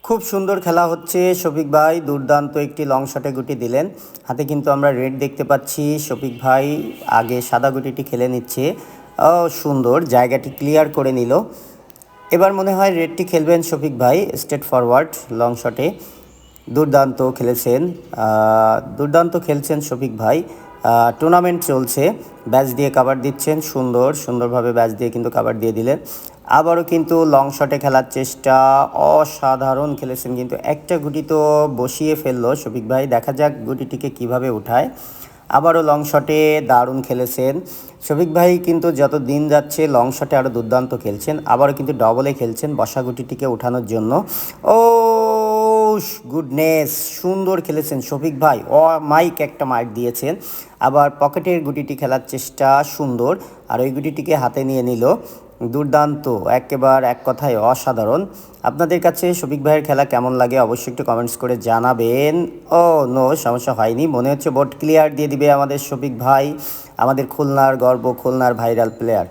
খুব সুন্দর খেলা হচ্ছে। শফিক ভাই দুর্দান্ত একটি লং শটে গুটি দিলেন। হাতে কিন্তু আমরা রেড দেখতে পাচ্ছি। শফিক ভাই আগে সাদা গুটিটি খেলে নিচ্ছে। সুন্দর জায়গাটি ক্লিয়ার করে নিল। এবার মনে হয় রেডটি খেলবেন শফিক ভাই স্ট্রেট ফরওয়ার্ড লং শটে। দুর্দান্ত খেলেছেন, দুর্দান্ত খেলছেন শফিক ভাই। টুর্নামেন্ট চলছে, ব্যাচ দিয়ে কাভার দিচ্ছেন, সুন্দরভাবে ব্যাচ দিয়ে কিন্তু কাভার দিয়ে দিলেন। আবারও কিন্তু লং শটে খেলার চেষ্টা, অসাধারণ খেলেছেন, কিন্তু একটা গুটি তো বসিয়ে ফেললো শফিক ভাই। দেখা যাক গুটিটিকে কিভাবে উঠায়। আবারও লং শটে দারুণ খেলেছেন শফিক ভাই, কিন্তু যত দিন যাচ্ছে লং শটে আরও দুর্দান্ত খেলছেন। আবারও কিন্তু ডবলে খেলছেন বসা গুটিটিকে উঠানোর জন্য। ও গুডনেস, সুন্দর খেলেছেন শফিক ভাই। মাইক একটা মাইক দিয়েছেন। আবার পকেটের গুটিটি খেলার চেষ্টা সুন্দর, আর ওই গুটিটিকে হাতে নিয়ে নিল। দুর্দান্ত, একেবারে এক কথায় অসাধারণ। আপনাদের কাছে শফিক ভাইয়ের খেলা কেমন লাগে অবশ্যই একটু কমেন্টস করে জানাবেন। নো, সমস্যা হয়নি, মনে হচ্ছে বোর্ড ক্লিয়ার দিয়ে দিবে আমাদের শফিক ভাই, আমাদের খুলনার গর্ব, খুলনার ভাইরাল প্লেয়ার।